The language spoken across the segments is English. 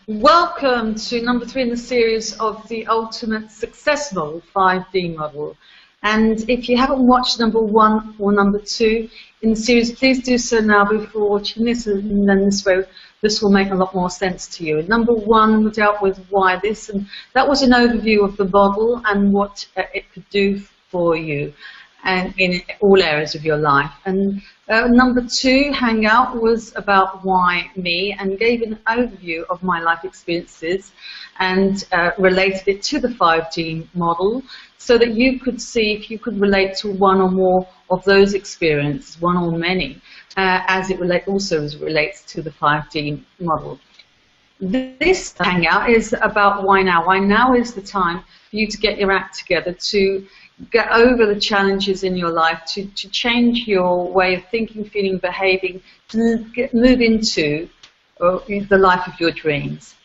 Welcome to number 3 in the series of the Ultimate Success Model, 5D model. And if you haven't watched number 1 or number 2 in the series, please do so now before watching this, and then this will make a lot more sense to you. Number 1 dealt with why this, and that was an overview of the model and what it could do for you and in all areas of your life. And number 2, Hangout, was about why me, and gave an overview of my life experiences and related it to the 5D model so that you could see if you could relate to one or more of those experiences, one or many, as it also relates to the 5D model. This Hangout is about why now. Why now is the time for you to get your act together, to get over the challenges in your life, to change your way of thinking, feeling, behaving, to move into the life of your dreams.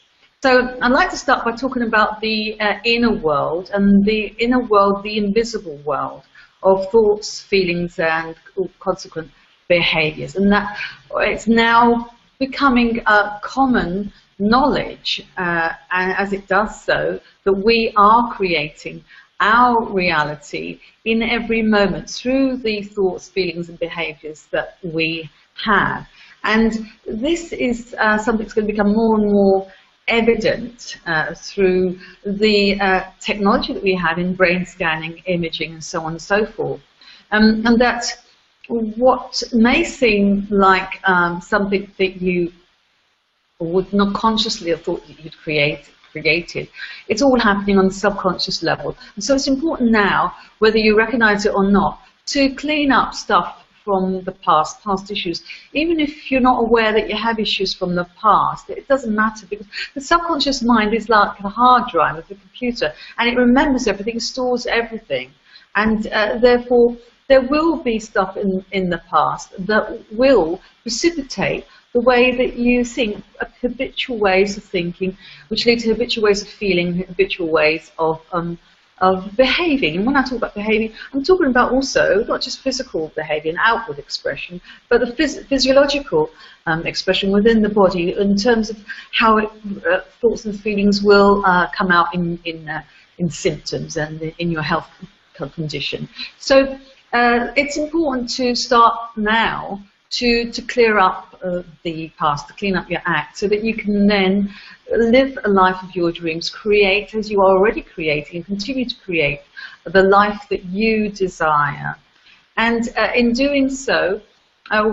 So I'd like to start by talking about the inner world, and the inner world, the invisible world of thoughts, feelings, and consequent behaviors. And that it's now becoming common knowledge, and as it does so, that we are creating our reality in every moment through the thoughts, feelings, and behaviors that we have. And this is something that's going to become more and more evident through the technology that we have in brain scanning, imaging, and so on and so forth. And that what may seem like something that you would not consciously have thought that you'd created, it's all happening on the subconscious level. And so it's important now, whether you recognize it or not, to clean up stuff from the past issues. Even if you're not aware that you have issues from the past, it doesn't matter, because the subconscious mind is like a hard drive of a computer, and it remembers everything, stores everything. And therefore, there will be stuff in the past that will precipitate the way that you think, habitual ways of thinking, which lead to habitual ways of feeling, habitual ways of behaving. And when I talk about behaving, I'm talking about also not just physical behavior and outward expression, but the physiological expression within the body in terms of how thoughts and feelings will come out in symptoms and in your health condition. So it's important to start now to clear up the past, to clean up your act, so that you can then live a life of your dreams, create, as you are already creating, and continue to create the life that you desire. And in doing so,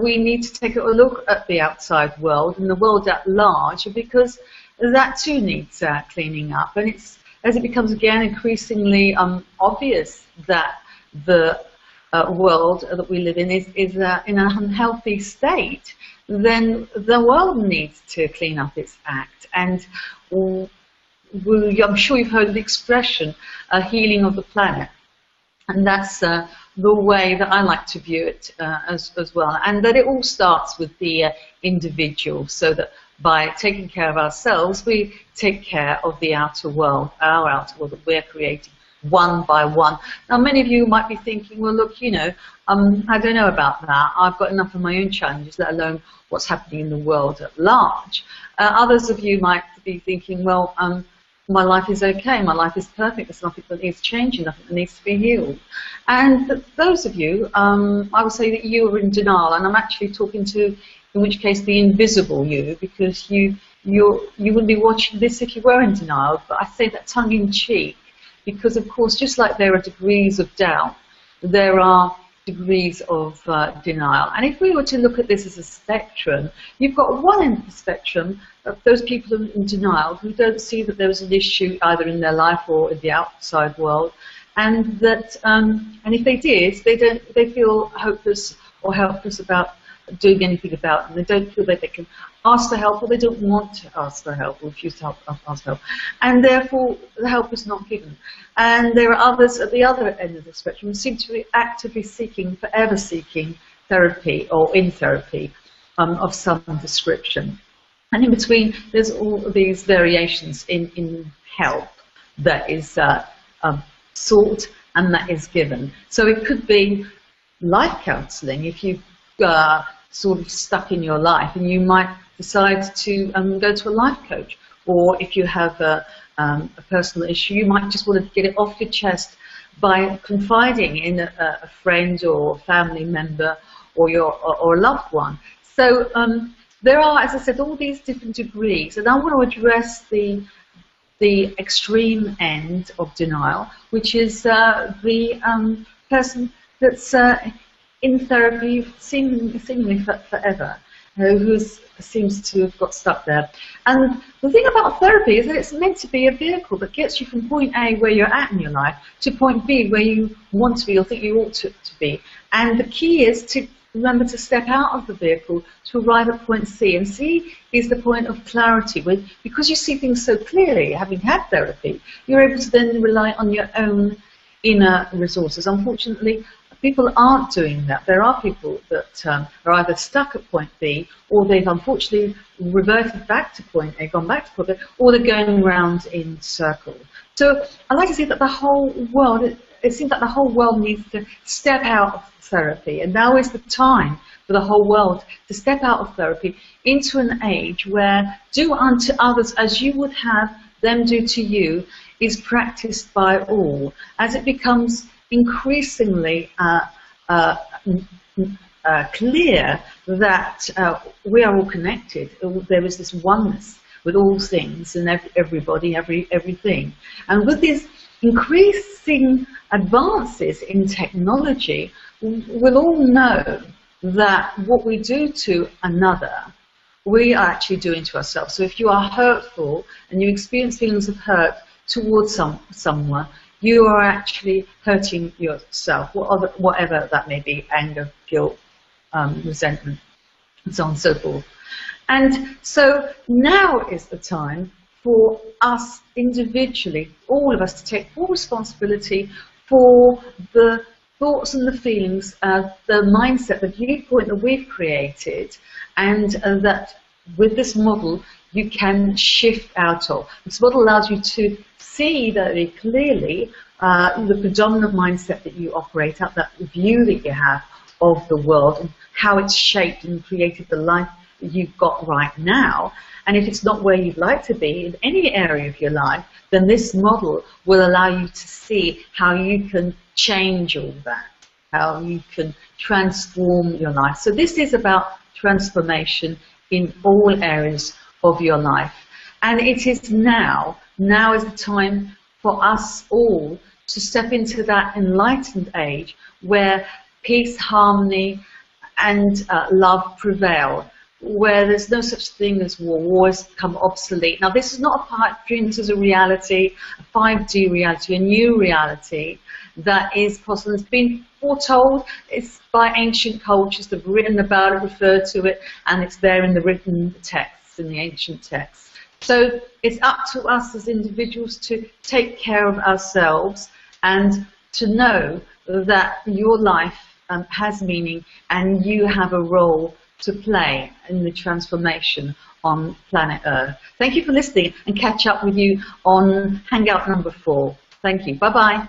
we need to take a look at the outside world and the world at large, because that too needs cleaning up. And it's, as it becomes again increasingly obvious that the world that we live in is in an unhealthy state, then the world needs to clean up its act. And I'm sure you've heard the expression, healing of the planet. And that's the way that I like to view it as well. And that it all starts with the individual, so that by taking care of ourselves, we take care of the outer world, our outer world that we're creating, one by one. Now, many of you might be thinking, well, look, you know, I don't know about that. I've got enough of my own challenges, let alone what's happening in the world at large. Others of you might be thinking, well, my life is okay, my life is perfect, there's nothing that needs changing, nothing that needs to be healed. And those of you, I would say that you are in denial, and I'm actually talking to, in which case, the invisible you, because you wouldn't be watching this if you were in denial. But I say that tongue in cheek, because of course, just like there are degrees of doubt, there are degrees of denial. And if we were to look at this as a spectrum, you've got one end of the spectrum of those people in denial who don't see that there is an issue either in their life or in the outside world, and that and if they did, they feel hopeless or helpless about doing anything about it, and they don't feel that they can ask for help, or they don't want to ask for help, or refuse to ask for help, and therefore the help is not given. And there are others at the other end of the spectrum who seem to be actively seeking, forever seeking therapy or in therapy of some description. And in between, there's all of these variations in help that is sought and that is given. So it could be life counselling if you sort of stuck in your life, and you might decide to go to a life coach. Or if you have a personal issue, you might just want to get it off your chest by confiding in a friend or family member or a loved one. So there are, as I said, all these different degrees, and I want to address the extreme end of denial, which is the person that's in therapy seemingly forever, who seems to have got stuck there. And the thing about therapy is that it's meant to be a vehicle that gets you from point A, where you're at in your life, to point B, where you want to be or think you ought to be. And the key is to remember to step out of the vehicle to arrive at point C. And C is the point of clarity, because you see things so clearly, having had therapy, you're able to then rely on your own inner resources. Unfortunately, people aren't doing that. There are people that are either stuck at point B, or they've unfortunately reverted back to point A, gone back to point B, or they're going around in circles. So I like to see that the whole world, it seems like the whole world needs to step out of therapy, and now is the time for the whole world to step out of therapy into an age where do unto others as you would have them do to you is practiced by all, as it becomes increasingly clear that we are all connected. There is this oneness with all things and everybody, everything. And with these increasing advances in technology, we'll all know that what we do to another, we are actually doing to ourselves. So if you are hurtful and you experience feelings of hurt towards someone, you are actually hurting yourself, whatever that may be, anger, guilt, resentment, and so on and so forth. And so now is the time for us individually, all of us, to take full responsibility for the thoughts and the feelings, the mindset, the viewpoint that we've created, and that with this model you can shift out of. This model allows you to see very clearly the predominant mindset that you operate out, that view that you have of the world and how it's shaped and created the life that you've got right now. And if it's not where you'd like to be in any area of your life, then this model will allow you to see how you can change all that, how you can transform your life. So this is about transformation in all areas of your life. And it is now is the time for us all to step into that enlightened age where peace, harmony, and love prevail, where there's no such thing as war. War has become obsolete. Now, this is not a pipe dream. This is a reality, a 5D reality, a new reality that is possible. It's been foretold. It's by ancient cultures that have written about it, referred to it, and it's there in the written texts, in the ancient texts. So it's up to us as individuals to take care of ourselves and to know that your life has meaning and you have a role to play in the transformation on planet Earth. Thank you for listening, and catch up with you on Hangout number 4. Thank you. Bye-bye.